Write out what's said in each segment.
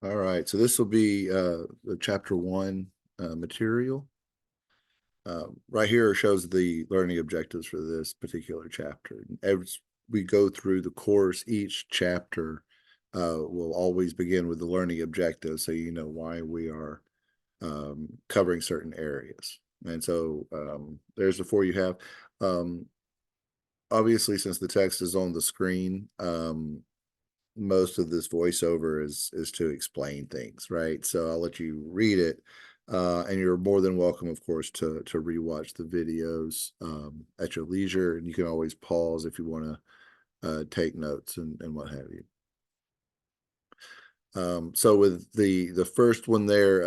All right, so this will be the chapter one material. Right here shows the learning objectives for this particular chapter. As we go through the course, each chapter will always begin with the learning objectives, so you know why we are covering certain areas. And so there's the four you have. Obviously, since the text is on the screen, most of this voiceover is to explain things, right? So I'll let you read it, and you're more than welcome, of course, to rewatch the videos at your leisure, and you can always pause if you want to take notes and what have you. So with the first one there,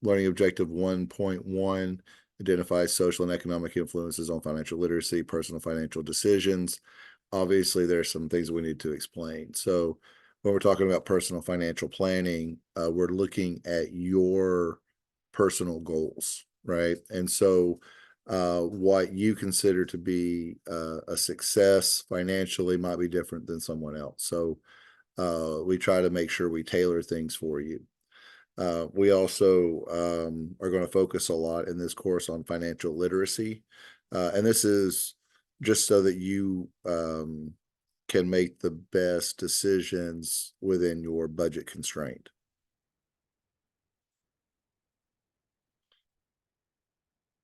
learning objective 1.1 identifies social and economic influences on financial literacy, personal financial decisions. Obviously, there's some things we need to explain. So when we're talking about personal financial planning, we're looking at your personal goals, right? And so what you consider to be a success financially might be different than someone else. So we try to make sure we tailor things for you. We also are going to focus a lot in this course on financial literacy. And this is just so that you can make the best decisions within your budget constraint.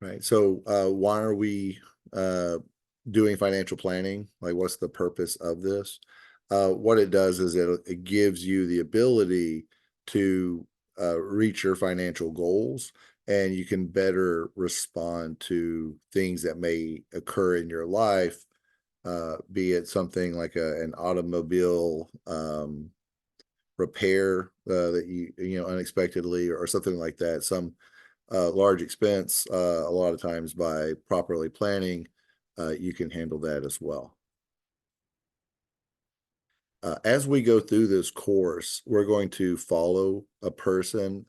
Right. So why are we doing financial planning? Like, what's the purpose of this? What it does is it gives you the ability to reach your financial goals, and you can better respond to things that may occur in your life, be it something like an automobile repair that you know unexpectedly, or something like that. Some large expense. A lot of times, by properly planning, you can handle that as well. As we go through this course, we're going to follow a person.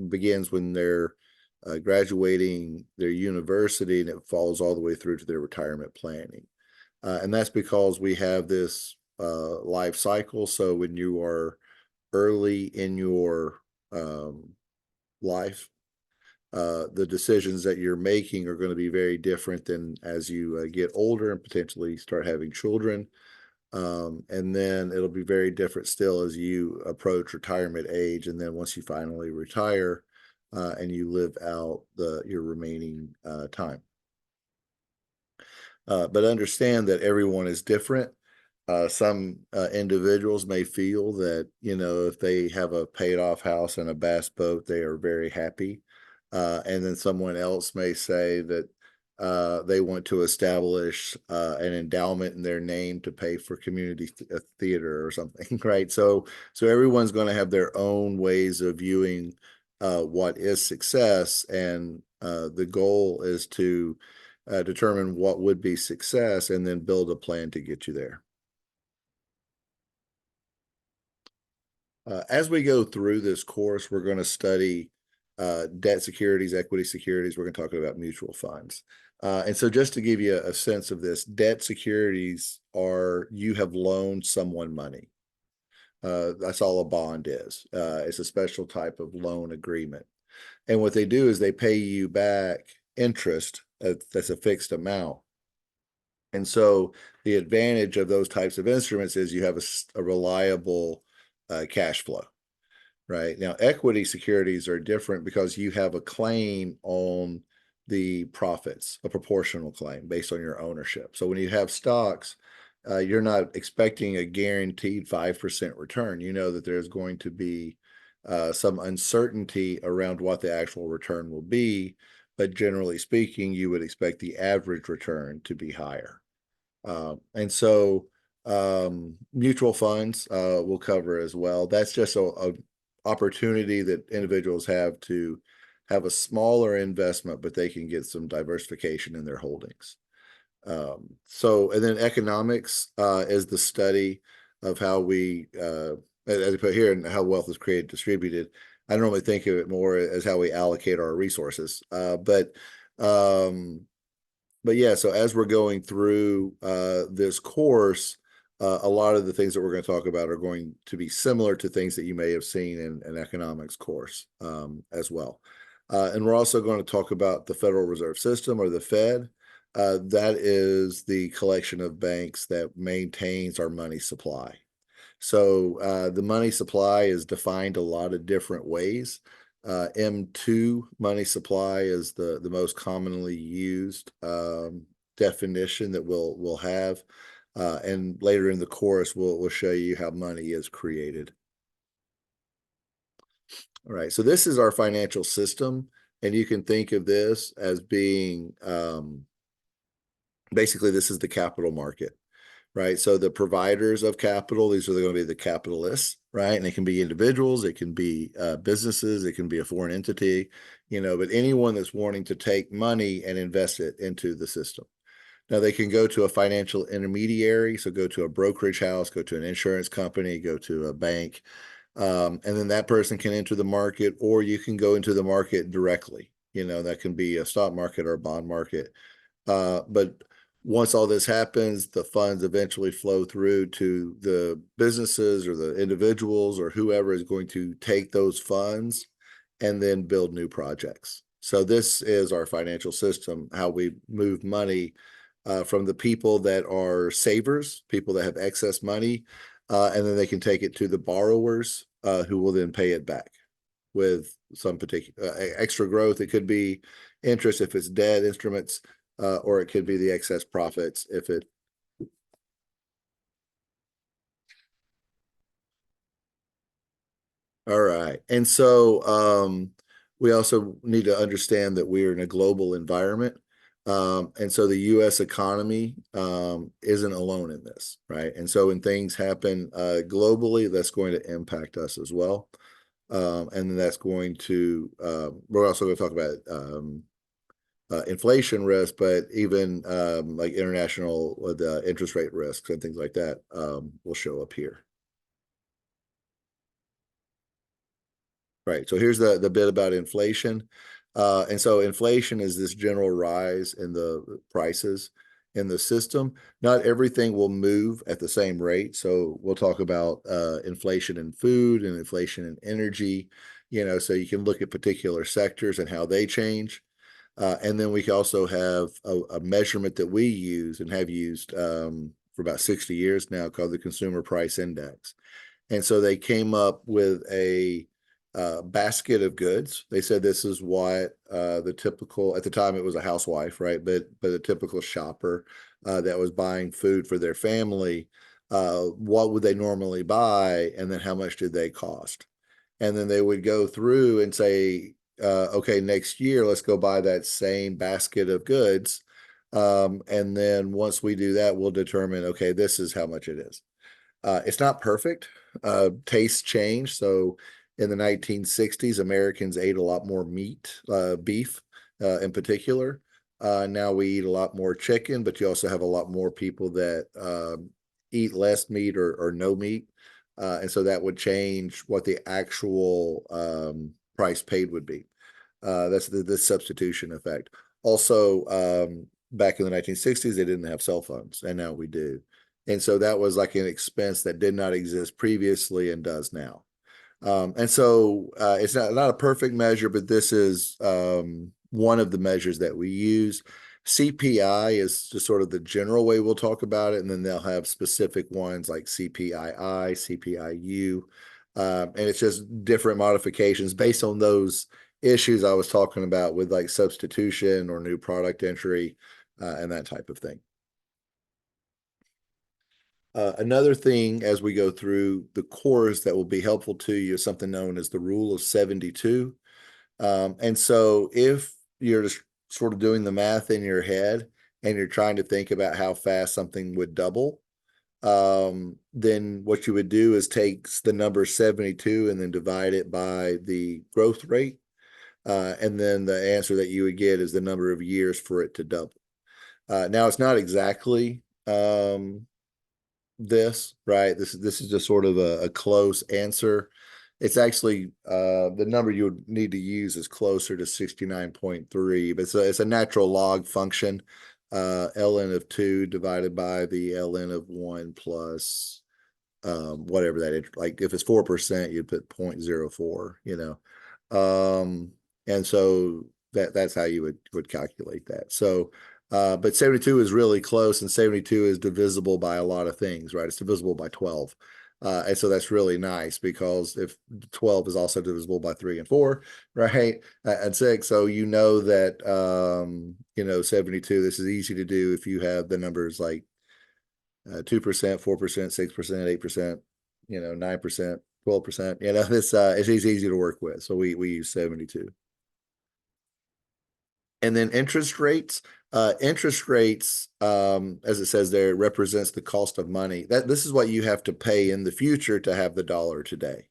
Begins when they're graduating their university, and it follows all the way through to their retirement planning. And that's because we have this life cycle. So when you are early in your life, the decisions that you're making are going to be very different than as you get older and potentially start having children. And then it'll be very different still as you approach retirement age. And then once you finally retire and you live out your remaining time. But understand that everyone is different. Some individuals may feel that, you know, if they have a paid off house and a bass boat, they are very happy. And then someone else may say that they want to establish an endowment in their name to pay for community theater or something, right? So everyone's going to have their own ways of viewing what is success, and the goal is to determine what would be success and then build a plan to get you there. As we go through this course, we're going to study debt securities, equity securities. We're going to talk about mutual funds. And so just to give you a sense of this, debt securities are you have loaned someone money. That's all a bond is. It's a special type of loan agreement. And what they do is they pay you back interest that's a fixed amount. And so the advantage of those types of instruments is you have a reliable cash flow. Right. Now, equity securities are different because you have a claim on the profits, a proportional claim based on your ownership. So when you have stocks, you're not expecting a guaranteed 5% return. You know that there's going to be some uncertainty around what the actual return will be, but generally speaking, you would expect the average return to be higher. And so mutual funds will cover as well. That's just a opportunity that individuals have to have a smaller investment, but they can get some diversification in their holdings. And then economics is the study of how we, as I put here, and how wealth is created, distributed. I normally think of it more as how we allocate our resources. But yeah, so as we're going through this course, a lot of the things that we're going to talk about are going to be similar to things that you may have seen in an economics course as well. And we're also going to talk about the Federal Reserve System, or the Fed. That is the collection of banks that maintains our money supply. So the money supply is defined a lot of different ways. M2 money supply is the most commonly used definition that we'll have. And later in the course, we'll show you how money is created. All right, so this is our financial system, and you can think of this as being basically, this is the capital market, right? So the providers of capital, these are going to be the capitalists, right? And it can be individuals, it can be businesses, it can be a foreign entity, but anyone that's wanting to take money and invest it into the system. Now, they can go to a financial intermediary, so go to a brokerage house, go to an insurance company, go to a bank, and then that person can enter the market, or you can go into the market directly. That can be a stock market or a bond market. But once all this happens, the funds eventually flow through to the businesses or the individuals or whoever is going to take those funds and then build new projects. So this is our financial system, how we move money from the people that are savers, people that have excess money, and then they can take it to the borrowers who will then pay it back with some particular extra growth. It could be interest if it's debt instruments, or it could be the excess profits if it. All right. And so we also need to understand that we're in a global environment. And so the US economy isn't alone in this, right? And so when things happen globally, that's going to impact us as well. And then that's going to, we're also going to talk about inflation risk, but even like international interest rate risks and things like that will show up here. Right. So here's the bit about inflation. And so inflation is this general rise in the prices in the system. Not everything will move at the same rate. So we'll talk about inflation in food and inflation in energy, so you can look at particular sectors and how they change. And then we can also have a measurement that we use and have used for about 60 years now called the Consumer Price Index. And so they came up with a basket of goods. They said this is what the typical, at the time it was a housewife, right? But a typical shopper that was buying food for their family, what would they normally buy? And then how much did they cost? And then they would go through and say, okay, next year, let's go buy that same basket of goods. And then once we do that, we'll determine, okay, this is how much it is. It's not perfect. Tastes change. So in the 1960s, Americans ate a lot more meat, beef in particular. Now we eat a lot more chicken, but you also have a lot more people that eat less meat or no meat. And so that would change what the actual price paid would be. That's the substitution effect. Also, back in the 1960s, they didn't have cell phones, and now we do. And so that was like an expense that did not exist previously and does now. And so it's not a perfect measure, but this is one of the measures that we use. CPI is just sort of the general way we'll talk about it, and then they'll have specific ones like CPII, CPIU, and it's just different modifications based on those issues I was talking about with like substitution or new product entry and that type of thing. Another thing as we go through the course that will be helpful to you is something known as the Rule of 72. And so if you're just sort of doing the math in your head and you're trying to think about how fast something would double, then what you would do is take the number 72 and then divide it by the growth rate. And then the answer that you would get is the number of years for it to double. Now, it's not exactly this, right? This is just sort of a close answer. It's actually the number you would need to use is closer to 69.3, but it's a natural log function. ln of 2 divided by the ln of 1 plus whatever that is. Like if it's 4%, you put 0.04, and so that's how you would calculate that. So but 72 is really close, and 72 is divisible by a lot of things, right? It's divisible by 12. And so that's really nice, because if 12 is also divisible by 3 and 4, right? And 6. So that 72, this is easy to do if you have the numbers like 2%, 4%, 6%, 8%, 9%, 12%. This it's easy to work with. So we use 72. And then interest rates. Interest rates, as it says there, it represents the cost of money. This is what you have to pay in the future to have the dollar today,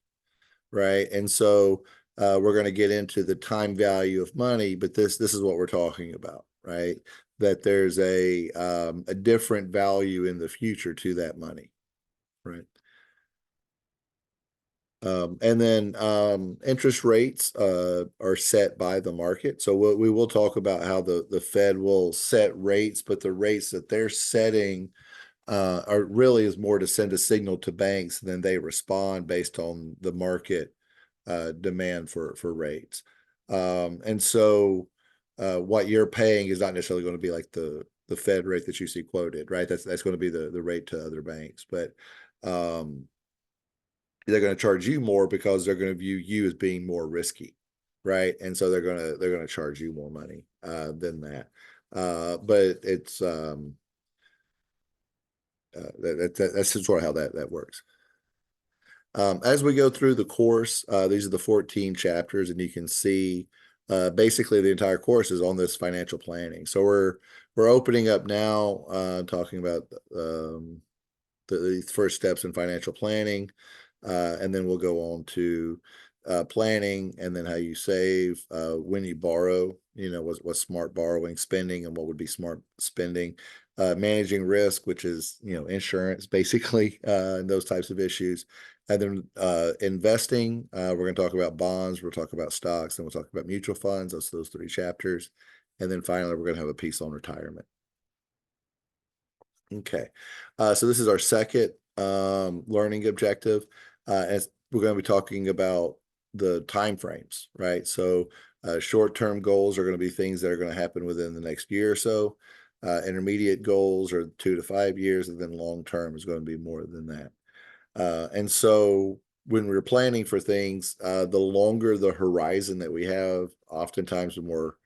right? And so we're going to get into the time value of money, but this is what we're talking about, right? That there's a different value in the future to that money, right? And then interest rates are set by the market. So we will talk about how the Fed will set rates, but the rates that they're setting are really is more to send a signal to banks, than they respond based on the market demand for rates. And so what you're paying is not necessarily going to be like the Fed rate that you see quoted, right? That's going to be the rate to other banks, but they're going to charge you more because they're going to view you as being more risky, right? And so they're going to charge you more money than that. But it's that's sort of how that works. As we go through the course, these are the 14 chapters, and you can see basically the entire course is on this financial planning. So we're opening up now, talking about the first steps in financial planning, and then we'll go on to planning, and then how you save, when you borrow, what's smart borrowing, spending, and what would be smart spending, managing risk, which is insurance basically, and those types of issues. And then investing, we're going to talk about bonds, we'll talk about stocks, and we'll talk about mutual funds. That's those 3 chapters. And then finally, we're going to have a piece on retirement. Okay. So this is our second learning objective. And we're going to be talking about the time frames, right? So short-term goals are going to be things that are going to happen within the next year or so. Intermediate goals are 2 to 5 years, and then long-term is going to be more than that. And so when we're planning for things, the longer the horizon that we have, oftentimes the more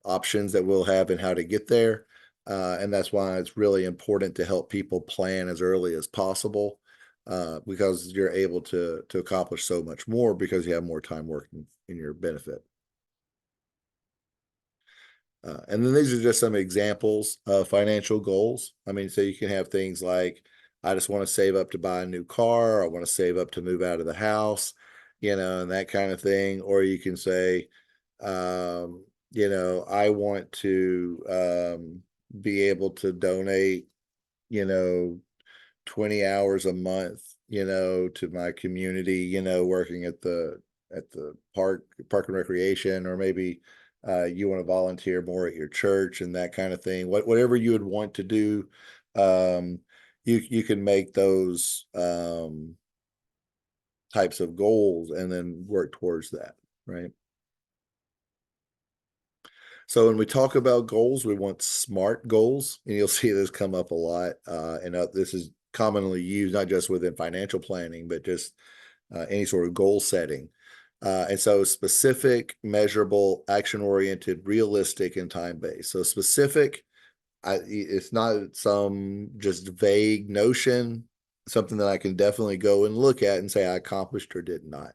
options that we'll have in how to get there. And that's why it's really important to help people plan as early as possible, because you're able to accomplish so much more because you have more time working in your benefit. And then these are just some examples of financial goals. I mean, so you can have things like, I just want to save up to buy a new car. I want to save up to move out of the house, and that kind of thing. Or you can say, I want to be able to donate, 20 hours a month, to my community, working at the park and recreation, or maybe you want to volunteer more at your church and that kind of thing. Whatever you would want to do, you can make those types of goals and then work towards that, right? So when we talk about goals, we want SMART goals, and you'll see this come up a lot. And this is commonly used not just within financial planning, but just any sort of goal setting. And so specific, measurable, action-oriented, realistic, and time-based. So specific, it's not some just vague notion, something that I can definitely go and look at and say I accomplished or did not.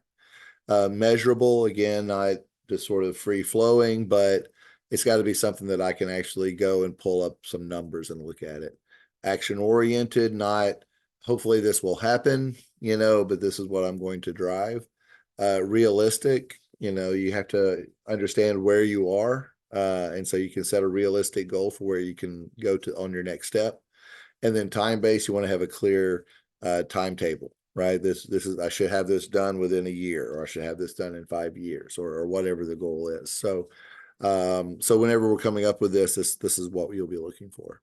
Measurable, again, not just sort of free-flowing, but it's got to be something that I can actually go and pull up some numbers and look at it. Action-oriented, not hopefully this will happen, but this is what I'm going to drive. Realistic, you have to understand where you are. And so you can set a realistic goal for where you can go to on your next step. And then time-based, you want to have a clear timetable, right? This is, I should have this done within a year, or I should have this done in 5 years, or whatever the goal is. So So whenever we're coming up with this is what you'll be looking for.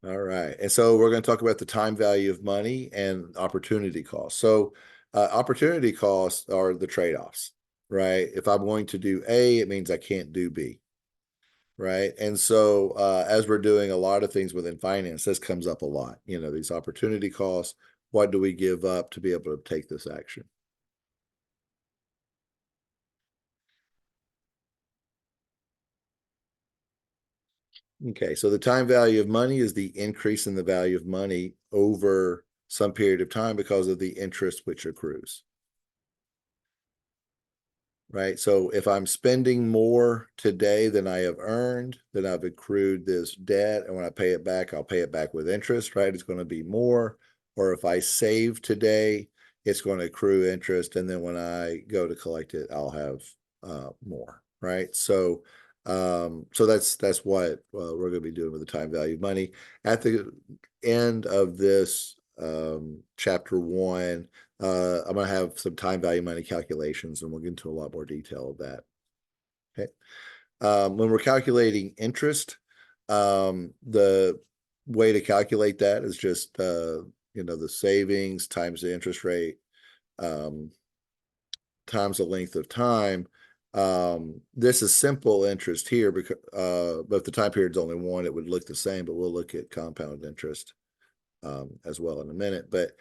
All right. And so we're going to talk about the time value of money and opportunity costs. So opportunity costs are the trade-offs, right? If I'm going to do A, it means I can't do B, right? And so as we're doing a lot of things within finance, this comes up a lot. These opportunity costs, what do we give up to be able to take this action? Okay, so the time value of money is the increase in the value of money over some period of time because of the interest which accrues. Right. So if I'm spending more today than I have earned, then I've accrued this debt. And when I pay it back, I'll pay it back with interest, right? It's going to be more. Or if I save today, it's going to accrue interest. And then when I go to collect it, I'll have more. Right. So that's what we're going to be doing with the time value of money. At the end of this chapter 1, I'm going to have some time value money calculations, and we'll get into a lot more detail of that. Okay. When we're calculating interest, the way to calculate that is just the savings times the interest rate times the length of time. This is simple interest here because but if the time period is only 1, it would look the same, but we'll look at compound interest as well in a minute. But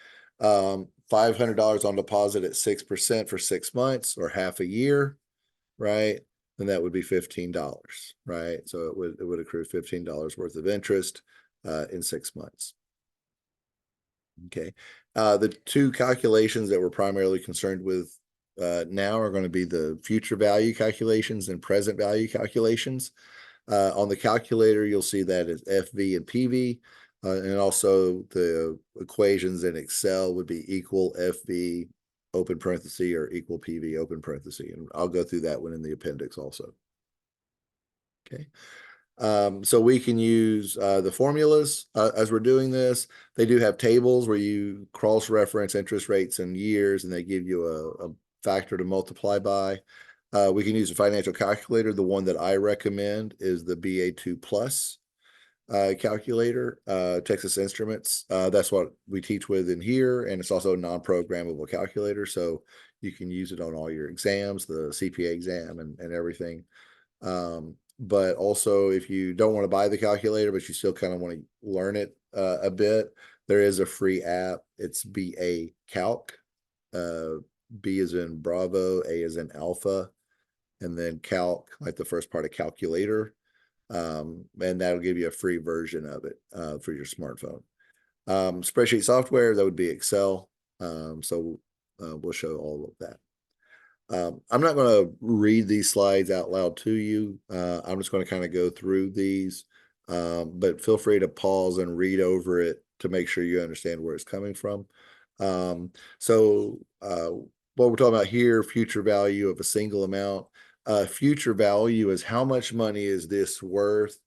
$500 on deposit at 6% for 6 months or half a year, right? Then that would be $15, right? So it would accrue $15 worth of interest in 6 months. Okay. The two calculations that we're primarily concerned with now are going to be the future value calculations and present value calculations. On the calculator, you'll see that as FV and PV. And also the equations in Excel would be equal FV open parenthesis or equal PV open parenthesis. And I'll go through that one in the appendix also. Okay. So we can use the formulas as we're doing this. They do have tables where you cross-reference interest rates and years, and they give you a factor to multiply by. We can use a financial calculator. The one that I recommend is the BA2 Plus calculator, Texas Instruments. That's what we teach with in here, and it's also a non-programmable calculator, so you can use it on all your exams, the CPA exam and everything. But also, if you don't want to buy the calculator, but you still kind of want to learn it a bit, there is a free app. It's BA Calc. B is in Bravo, A is in Alpha, and then Calc, like the first part of calculator. And that'll give you a free version of it for your smartphone. Spreadsheet software, that would be Excel. So we'll show all of that. I'm not going to read these slides out loud to you. I'm just going to kind of go through these, but feel free to pause and read over it to make sure you understand where it's coming from. So what we're talking about here, future value of a single amount. Future value is how much money is this worth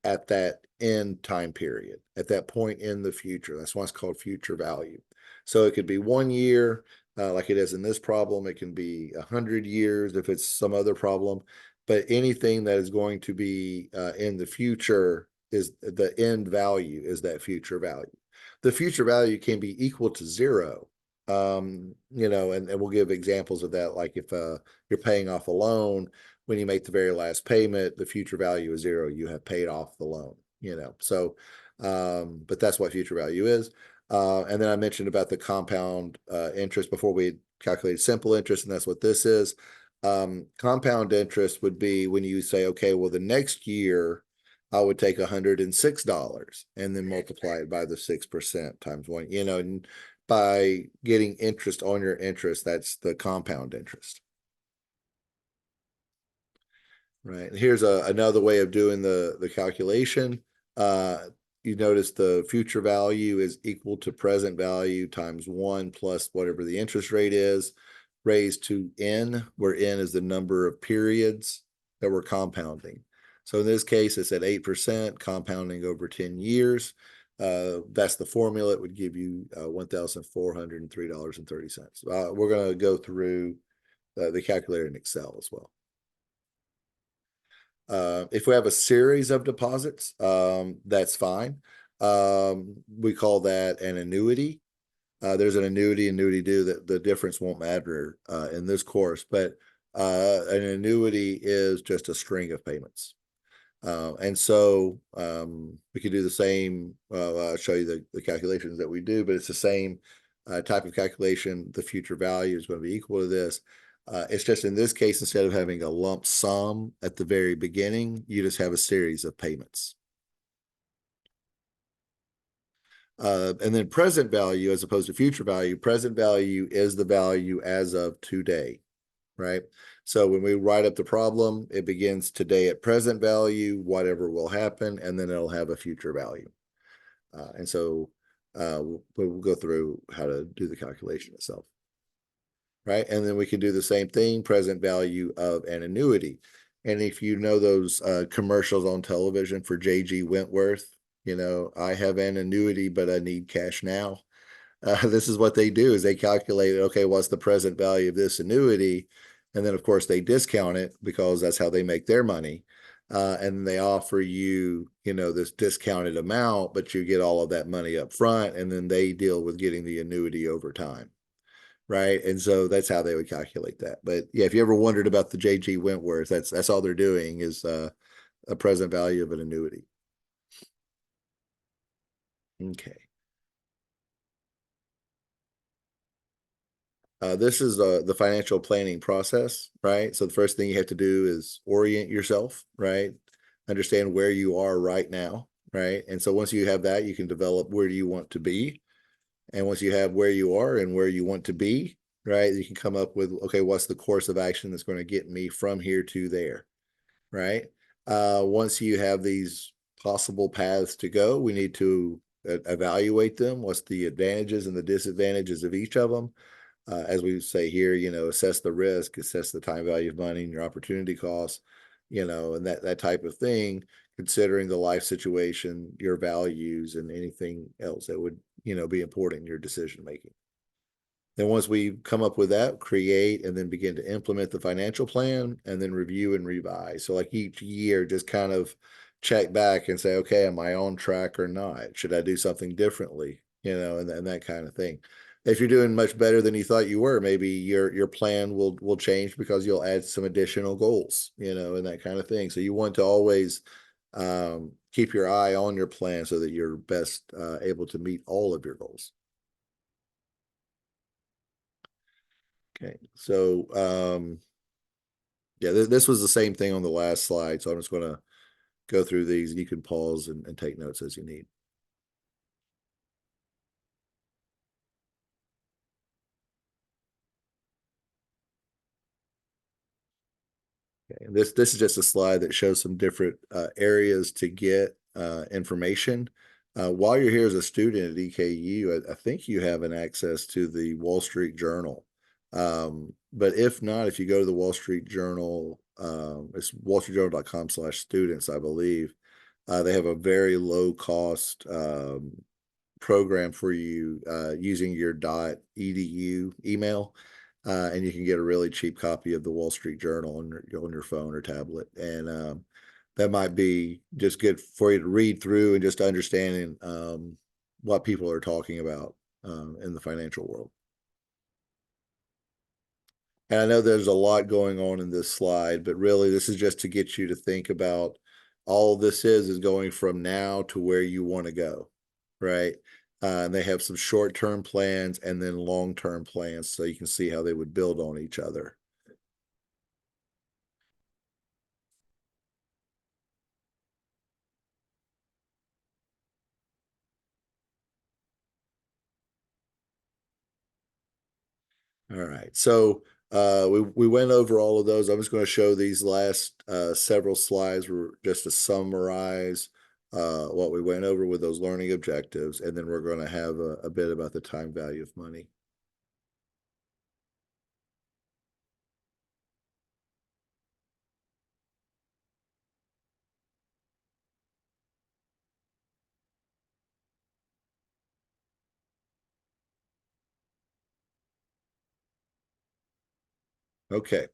at that end time period, at that point in the future. That's why it's called future value. So it could be 1 year, like it is in this problem. It can be 100 years if it's some other problem. But anything that is going to be in the future is the end value is that future value. The future value can be equal to 0. And we'll give examples of that. Like if you're paying off a loan, when you make the very last payment, the future value is 0. You have paid off the loan, so, but that's what future value is. And then I mentioned about the compound interest before we calculated simple interest, and that's what this is. Compound interest would be when you say, okay, well, the next year I would take $106 and then multiply it by the 6% times 1, and by getting interest on your interest, that's the compound interest. Right. Here's another way of doing the calculation. You notice the future value is equal to present value times 1 plus whatever the interest rate is, raised to n, where n is the number of periods that we're compounding. So in this case, it's at 8%, compounding over 10 years. That's the formula. It would give you $1,403.30. We're going to go through the calculator in Excel as well. If we have a series of deposits, that's fine. We call that an annuity. There's an annuity due that the difference won't matter in this course, but an annuity is just a string of payments. And so we could do the same. I'll show you the calculations that we do, but it's the same type of calculation. The future value is going to be equal to this. It's just in this case, instead of having a lump sum at the very beginning, you just have a series of payments. And then present value as opposed to future value, present value is the value as of today, right? So when we write up the problem, it begins today at present value, whatever will happen, and then it'll have a future value. And so we'll go through how to do the calculation itself, right? And then we can do the same thing, present value of an annuity. And if you know those commercials on television for J.G. Wentworth, I have an annuity, but I need cash now. This is what they do is they calculate, okay, what's the present value of this annuity? And then of course they discount it because that's how they make their money. And they offer you, this discounted amount, but you get all of that money up front, and then they deal with getting the annuity over time. Right. And so that's how they would calculate that. But yeah, if you ever wondered about the J.G. Wentworth, that's all they're doing is a present value of an annuity. Okay. This is the financial planning process, right? So the first thing you have to do is orient yourself, right? Understand where you are right now, right? And so once you have that, you can develop where you want to be. And once you have where you are and where you want to be, right, you can come up with, okay, what's the course of action that's going to get me from here to there, right? Once you have these possible paths to go, we need to evaluate them. What's the advantages and the disadvantages of each of them? As we say here, assess the risk, assess the time value of money and your opportunity costs, and that type of thing, considering the life situation, your values, and anything else that would, be important in your decision making. Then once we come up with that, create and then begin to implement the financial plan and then review and revise. So like each year, just kind of check back and say, okay, am I on track or not? Should I do something differently? And that kind of thing. If you're doing much better than you thought you were, maybe your plan will change because you'll add some additional goals, and that kind of thing. So you want to always keep your eye on your plan so that you're best able to meet all of your goals. Okay, so yeah, this was the same thing on the last slide. So I'm just going to go through these. You can pause and take notes as you need. Okay, and this is just a slide that shows some different areas to get information. While you're here as a student at EKU, I think you have an access to the Wall Street Journal. But if not, if you go to the Wall Street Journal, it's wallstreetjournal.com/students, I believe. They have a very low cost program for you using your .edu email. And you can get a really cheap copy of the Wall Street Journal on your phone or tablet. And that might be just good for you to read through and just understanding what people are talking about in the financial world. And I know there's a lot going on in this slide, but really this is just to get you to think about all this is going from now to where you want to go, right? And they have some short-term plans and then long-term plans so you can see how they would build on each other. All right. So we went over all of those. I'm just going to show these last several slides just to summarize what we went over with those learning objectives, and then we're going to have a bit about the time value of money. Okay.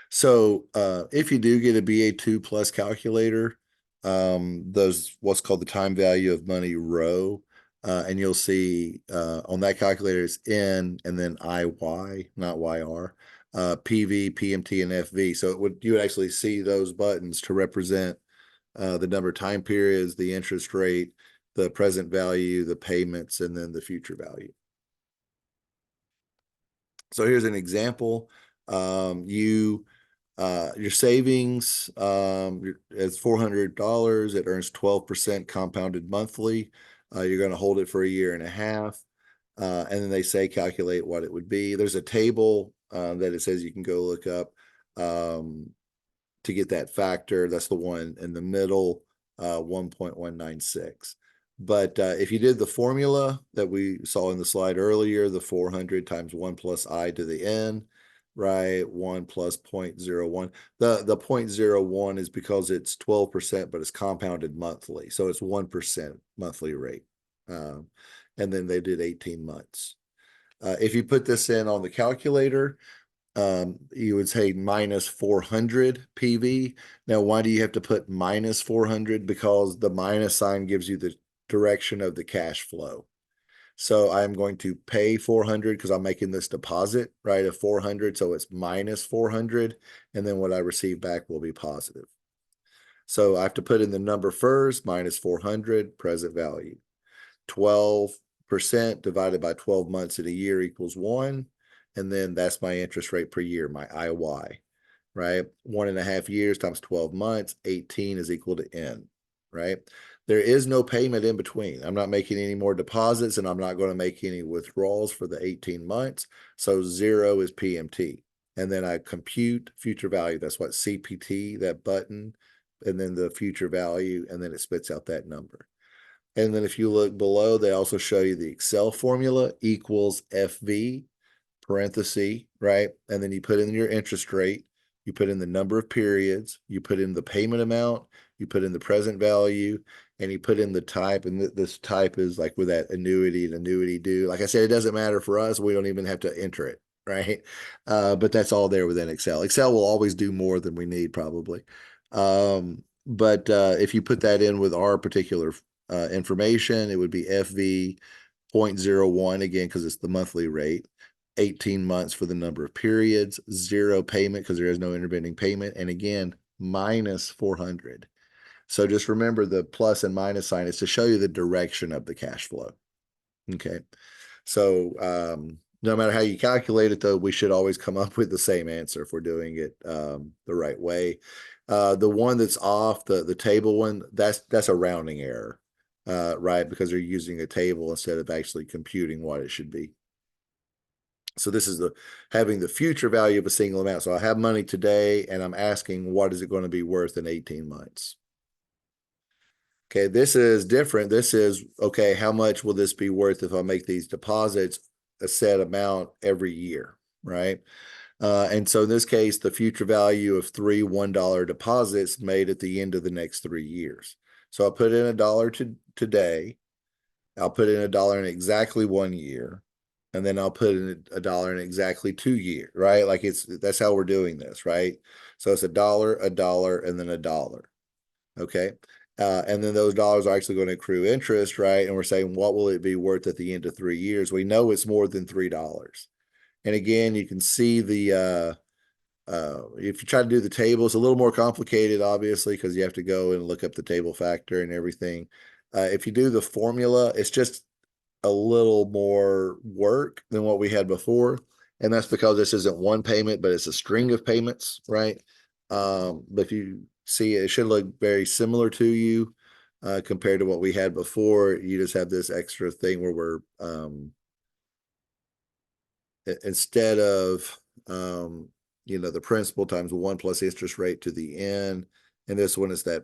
So if you do get a BA2 plus calculator, those what's called the time value of money row, and you'll see on that calculator it's N and then IY, not YR, PV, PMT, and FV. So you would actually see those buttons to represent the number of time periods, the interest rate, the present value, the payments, and then the future value. So here's an example. Your savings is $400. It earns 12% compounded monthly. You're going to hold it for a year and a half. And then they say calculate what it would be. There's a table that it says you can go look up to get that factor. That's the one in the middle, 1.196. But if you did the formula that we saw in the slide earlier, the 400 times 1 plus I to the n, right? 1 plus 0.01. The 0.01 is because it's 12%, but it's compounded monthly. So it's 1% monthly rate. And then they did 18 months. If you put this in on the calculator, you would say minus 400 PV. Now, why do you have to put minus 400? Because the minus sign gives you the direction of the cash flow. So I'm going to pay 400 because I'm making this deposit, right, of 400. So it's minus 400. And then what I receive back will be positive. So I have to put in the number first, minus 400, present value. 12% divided by 12 months in a year equals 1. And then that's my interest rate per year, my IY, right? 1.5 years times 12 months, 18 is equal to N, right? There is no payment in between. I'm not making any more deposits and I'm not going to make any withdrawals for the 18 months. So 0 is PMT. And then I compute future value. That's what CPT, that button, and then the future value, and then it spits out that number. And then if you look below, they also show you the Excel formula equals FV, parenthesis, right? And then you put in your interest rate, you put in the number of periods, you put in the payment amount, you put in the present value, and you put in the type. And this type is like with that annuity and annuity due. Like I said, it doesn't matter for us. We don't even have to enter it, right? But that's all there within Excel. Excel will always do more than we need, probably. But if you put that in with our particular information, it would be FV 0.01 again, because it's the monthly rate, 18 months for the number of periods, 0 payment because there is no intervening payment, and again, minus 400. So just remember the plus and minus sign is to show you the direction of the cash flow. Okay. So no matter how you calculate it, though, we should always come up with the same answer if we're doing it the right way. The one that's off, the table one, that's a rounding error, right? Because they're using a table instead of actually computing what it should be. So this is having the future value of a single amount. So I have money today and I'm asking, what is it going to be worth in 18 months? Okay, this is different. This is, okay, how much will this be worth if I make these deposits a set amount every year, right? And so in this case, the future value of 3 $1 deposits made at the end of the next 3 years. So I'll put in $1 today. I'll put in $1 in exactly 1 year. And then I'll put in $1 in exactly 2 years, right? Like that's how we're doing this, right? So it's $1, and then $1. Okay. And then those dollars are actually going to accrue interest, right? And we're saying, what will it be worth at the end of 3 years? We know it's more than $3. And again, you can see the, if you try to do the table, it's a little more complicated, obviously, because you have to go and look up the table factor and everything. If you do the formula, it's just a little more work than what we had before. And that's because this isn't one payment, but it's a string of payments, right? But if you see it should look very similar to you compared to what we had before. You just have this extra thing where we're instead of the principal times 1 plus interest rate to the n, and this one is that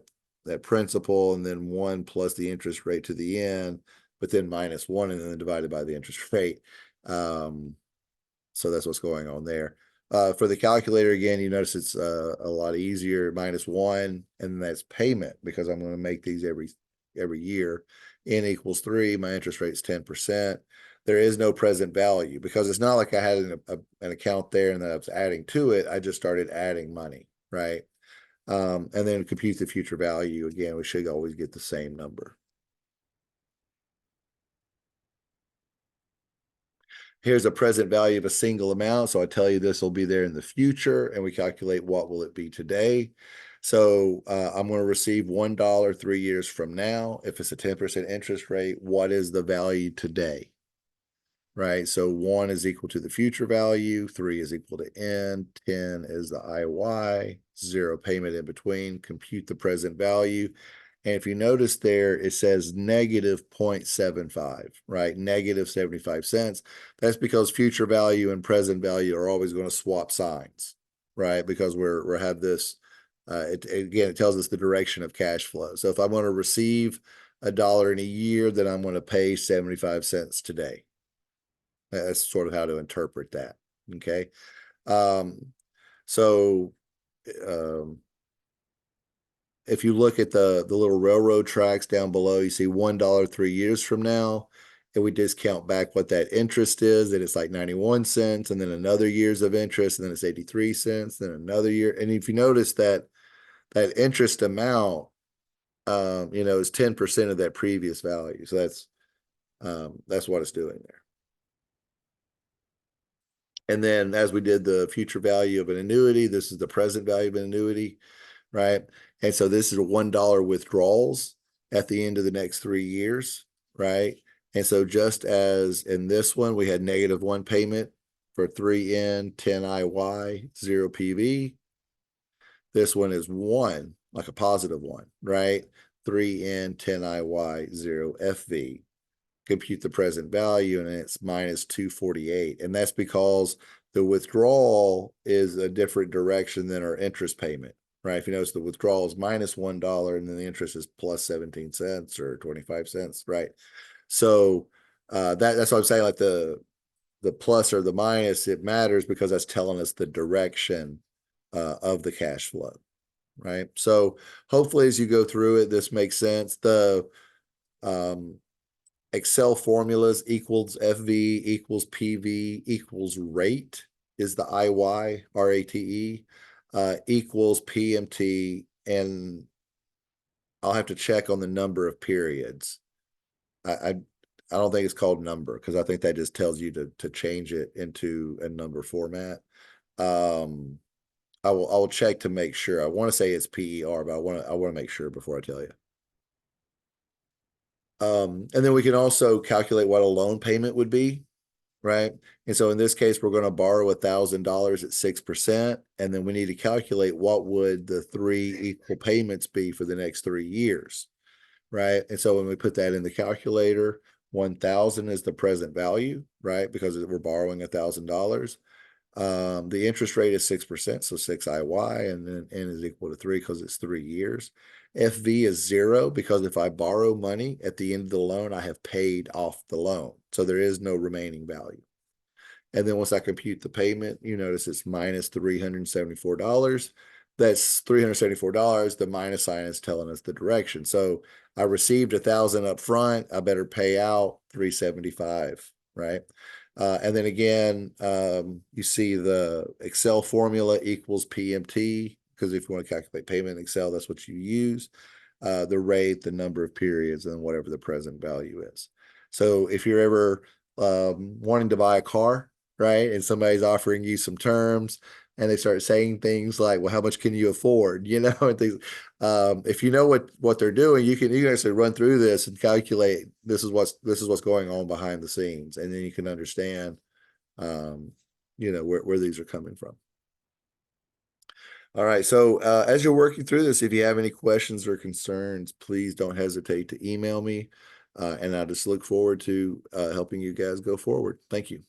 principal and then 1 plus the interest rate to the n, but then minus 1 and then divided by the interest rate. So that's what's going on there. For the calculator, again, you notice it's a lot easier, minus 1, and that's payment because I'm going to make these every year. N equals 3, my interest rate is 10%. there is no present value because it's not like I had an account there and then I was adding to it. I just started adding money, right? And then compute the future value. Again, we should always get the same number. Here's a present value of a single amount. So I tell you this will be there in the future, and we calculate what will it be today. So I'm going to receive $1 3 years from now. If it's a 10% interest rate, what is the value today? Right. So 1 is equal to the future value, 3 is equal to N, 10 is the IY, 0 payment in between, compute the present value. And if you notice there, it says negative 0.75, right? Negative 75 cents. That's because future value and present value are always going to swap signs, right? Because we're have this, again, it tells us the direction of cash flow. So if I'm going to receive $1 in a year, then I'm going to pay 75 cents today. That's sort of how to interpret that. Okay. So if you look at the little railroad tracks down below, you see $1 3 years from now, and we discount back what that interest is, and it's like 91 cents, and then another years of interest, and then it's 83 cents, then another year. And if you notice that interest amount, is 10% of that previous value. So that's what it's doing there. And then as we did the future value of an annuity, this is the present value of an annuity, right? And so this is a $1 withdrawals at the end of the next 3 years, right? And so just as in this one, we had -1 payment for 3N, 10 IY, 0 PV. This one is 1, like a positive 1, right? 3N, 10 IY, 0 FV. Compute the present value, and it's -248. And that's because the withdrawal is a different direction than our interest payment, right? If you notice, the withdrawal is -$1, and then the interest is plus 17 cents or 25 cents, right? So that's what I'm saying, like the plus or the minus, it matters because that's telling us the direction of the cash flow, right? So hopefully as you go through it, this makes sense. The Excel formulas equals FV equals PV equals rate is the IY, RATE, equals PMT, and I'll have to check on the number of periods. I don't think it's called number because I think that just tells you to change it into a number format. I will check to make sure. I want to say it's PER, but I want to make sure before I tell you. And then we can also calculate what a loan payment would be, right? And so in this case, we're going to borrow $1,000 at 6%, and then we need to calculate what would the 3 equal payments be for the next 3 years, right? And so when we put that in the calculator, 1,000 is the present value, right? Because we're borrowing $1,000. The interest rate is 6%, so 6 IY, and then N is equal to 3 because it's 3 years. FV is 0 because if I borrow money at the end of the loan, I have paid off the loan. So there is no remaining value. And then once I compute the payment, you notice it's -$374. That's $374. The minus sign is telling us the direction. So I received 1,000 up front. I better pay out 375, right? And then again, you see the Excel formula equals PMT, because if you want to calculate payment in Excel, that's what you use. The rate, the number of periods, and whatever the present value is. So if you're ever wanting to buy a car, right, and somebody's offering you some terms, and they start saying things like, well, how much can you afford? And things. If you know what they're doing, you can actually run through this and calculate this is what's going on behind the scenes, and then you can understand where these are coming from. All right, so as you're working through this, if you have any questions or concerns, please don't hesitate to email me, and I just look forward to helping you guys go forward. Thank you.